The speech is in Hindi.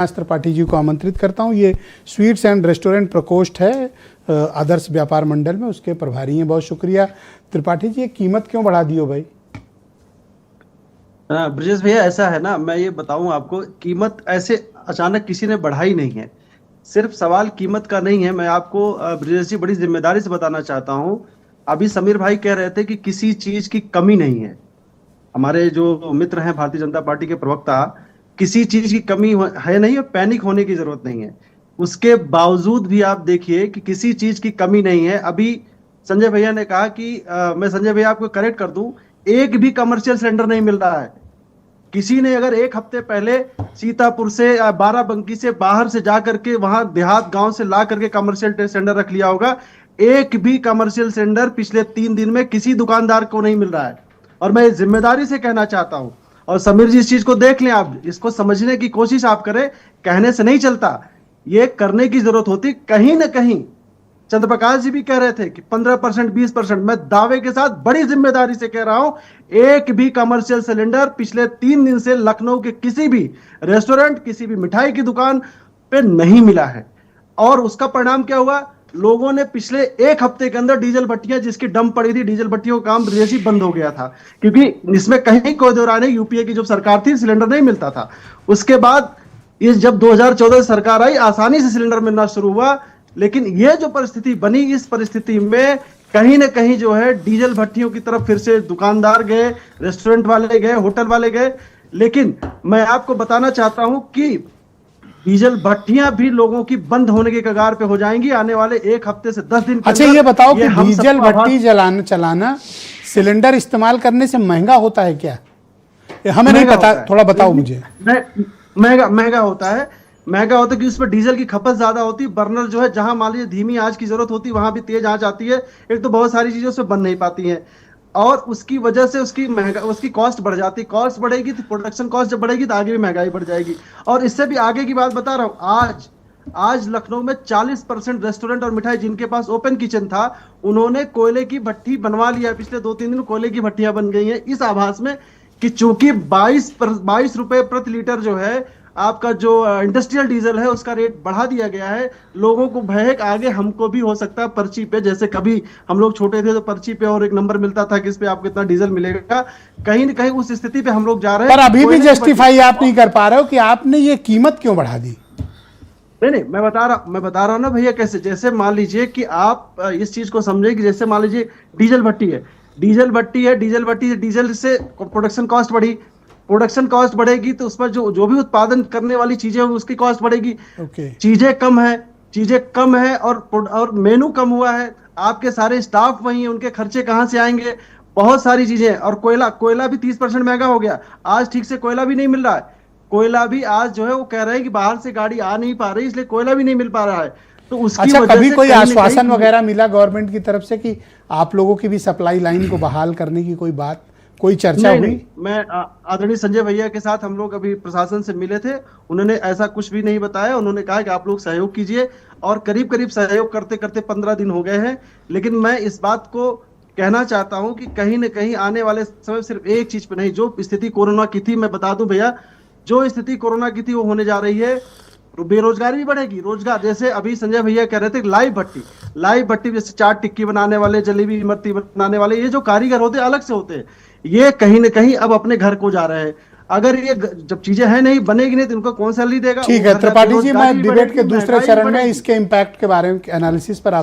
त्रिपाठी जी को आमंत्रित करता हूं। ये स्वीट्स एंड रेस्टोरेंट प्रकोष्ठ है आदर्श व्यापार मंडल में, उसके प्रभारी हैं। बहुत शुक्रिया त्रिपाठी जी। ये कीमत क्यों बढ़ा दी हो भाई? ब्रजेश भैया, ऐसा है ना, मैं ये बताऊं आपको, कीमत ऐसे अचानक किसी ने बढ़ाई नहीं है। सिर्फ सवाल कीमत का नहीं है। मैं आपको ब्रजेश जी बड़ी जिम्मेदारी से बताना चाहता हूं। अभी समीर भाई कह रहे थे कि किसी चीज की कमी नहीं है। हमारे जो मित्र हैं भारतीय जनता पार्टी के प्रवक्ता, किसी चीज की कमी है नहीं और पैनिक होने की जरूरत नहीं है। उसके बावजूद भी आप देखिए कि किसी चीज की कमी नहीं है। अभी संजय भैया ने कहा कि मैं संजय भैया आपको करेक्ट कर दूं, एक भी कमर्शियल सिलेंडर नहीं मिल रहा है। किसी ने अगर एक हफ्ते पहले सीतापुर से बाराबंकी से बाहर से जा करके वहां देहात गांव से ला करके कमर्शियल सिलेंडर रख लिया होगा, एक भी कमर्शियल सिलेंडर पिछले 3 दिन में किसी दुकानदार को नहीं मिल रहा है। और मैं जिम्मेदारी से कहना चाहता हूं, और समीर जी इस चीज को देख लें, आप इसको समझने की कोशिश आप करें, कहने से नहीं चलता, ये करने की जरूरत होती। कहीं ना कहीं चंद्रप्रकाश जी भी कह रहे थे कि 15%, 20%, मैं दावे के साथ बड़ी जिम्मेदारी से कह रहा हूं, एक भी कमर्शियल सिलेंडर पिछले 3 दिन से लखनऊ के किसी भी रेस्टोरेंट, किसी भी मिठाई की दुकान पे नहीं मिला है। और उसका परिणाम क्या हुआ? लोगों ने पिछले एक हफ्ते के अंदर डीजल भट्टियां जिसकी डंप पड़ी थी, डीजल भट्टियों का काम जैसे ही बंद हो गया था, क्योंकि इसमें कहीं कोई दो राय नहीं, यूपीए की जो सरकार थी सिलेंडर नहीं मिलता था। उसके बाद इस जब 2014 सरकार आई, आसानी से सिलेंडर मिलना शुरू हुआ। लेकिन ये जो परिस्थिति बनी, इस परिस्थिति में कहीं ना कहीं जो है डीजल भट्टियों की तरफ फिर से दुकानदार गए, रेस्टोरेंट वाले गए, होटल वाले गए। लेकिन मैं आपको बताना चाहता हूं कि डीजल भट्टियां भी लोगों की बंद होने के कगार पे हो जाएंगी आने वाले 1 हफ्ते से 10 दिन। अच्छा, ये बताओ कि डीजल भट्टी चलाना सिलेंडर इस्तेमाल करने से महंगा होता है क्या? हमें नहीं पता, थोड़ा बताओ मुझे। महंगा होता है। महंगा होता है कि उसमें डीजल की खपत ज्यादा होती है। बर्नर जो है, जहां मान लीजिए धीमी आंच की जरूरत होती है, वहां भी तेज आंच आती है। एक तो बहुत सारी चीजें उसमें बन नहीं पाती हैं, और उसकी वजह से उसकी कॉस्ट बढ़ जाती है। कॉस्ट बढ़ेगी तो प्रोडक्शन कॉस्ट जब बढ़ेगी तो आगे भी महंगाई बढ़ जाएगी। और इससे भी आगे की बात बता रहा हूं, आज लखनऊ में 40% रेस्टोरेंट और मिठाई जिनके पास ओपन किचन था, उन्होंने कोयले की भट्टी बनवा लिया। पिछले 2-3 दिन कोयले की भट्टियां बन गई हैं, इस आभास में कि चूंकि 22 रुपए प्रति लीटर जो है आपका जो इंडस्ट्रियल डीजल है उसका रेट बढ़ा दिया गया है। लोगों को भय है कि आगे हमको भी हो सकता है पर्ची पे, जैसे कभी हम लोग छोटे थे तो पर्ची पे और एक नंबर मिलता था कि इस पे आपको इतना डीजल मिलेगा, कहीं ना कहीं उस स्थिति पे हम लोग जा रहे हैं। पर अभी भी जस्टिफाई आप नहीं कर पा रहे हो कि आपने ये कीमत क्यों बढ़ा दी? नहीं, मैं बता रहा हूं ना भैया, कैसे। जैसे मान लीजिए कि आप इस चीज को समझे कि जैसे मान लीजिए डीजल भट्टी है, डीजल से प्रोडक्शन कॉस्ट बढ़ी, प्रोडक्शन कॉस्ट बढ़ेगी तो उस पर जो भी उत्पादन करने वाली चीजें होंगी उसकी कॉस्ट बढ़ेगी। चीजें कम है और मेनू कम हुआ है, आपके सारे स्टाफ वही है, उनके खर्चे कहां से आएंगे? बहुत सारी चीजें। और कोयला भी 30% महंगा हो गया। आज ठीक से कोयला भी नहीं मिल रहा है। कोयला भी आज जो है वो कह रहे हैं कि बाहर से गाड़ी आ नहीं पा रही, इसलिए कोयला भी नहीं मिल पा रहा है। तो उसकी अच्छा, कभी कोई आश्वासन वगैरह मिला गवर्नमेंट की तरफ से कि आप लोगों की भी सप्लाई लाइन को बहाल करने की कोई बात, कोई चर्चा हुई? मैं आदरणीय संजय भैया के साथ हम लोग अभी प्रशासन से मिले थे, उन्होंने ऐसा कुछ भी नहीं बताया। उन्होंने कहा कि आप लोग सहयोग कीजिए, और करीब सहयोग करते करते 15 दिन हो गए हैं। लेकिन मैं इस बात को कहना चाहता हूं कि कहीं ना कहीं आने वाले समय सिर्फ एक चीज पे नहीं, जो स्थिति कोरोना की थी, मैं बता दूं भैया, जो स्थिति कोरोना की थी वो होने जा रही है। बेरोजगारी भी बढ़ेगी। रोजगार, जैसे अभी संजय भैया कह रहे थे लाइव भट्टी जैसे चाट टिक्की बनाने वाले, जलेबी इमरती बनाने वाले, ये जो कारीगर होते हैं अलग से होते हैं, ये कहीं ना कहीं अब अपने घर को जा रहे हैं। अगर ये जब चीजें है नहीं, बनेगी नहीं, तो उनको कौन सैलरी देगा? ठीक है त्रिपाठी जी, मैं डिबेट के दूसरे चरण में इसके इम्पैक्ट के बारे में एनालिसिस पर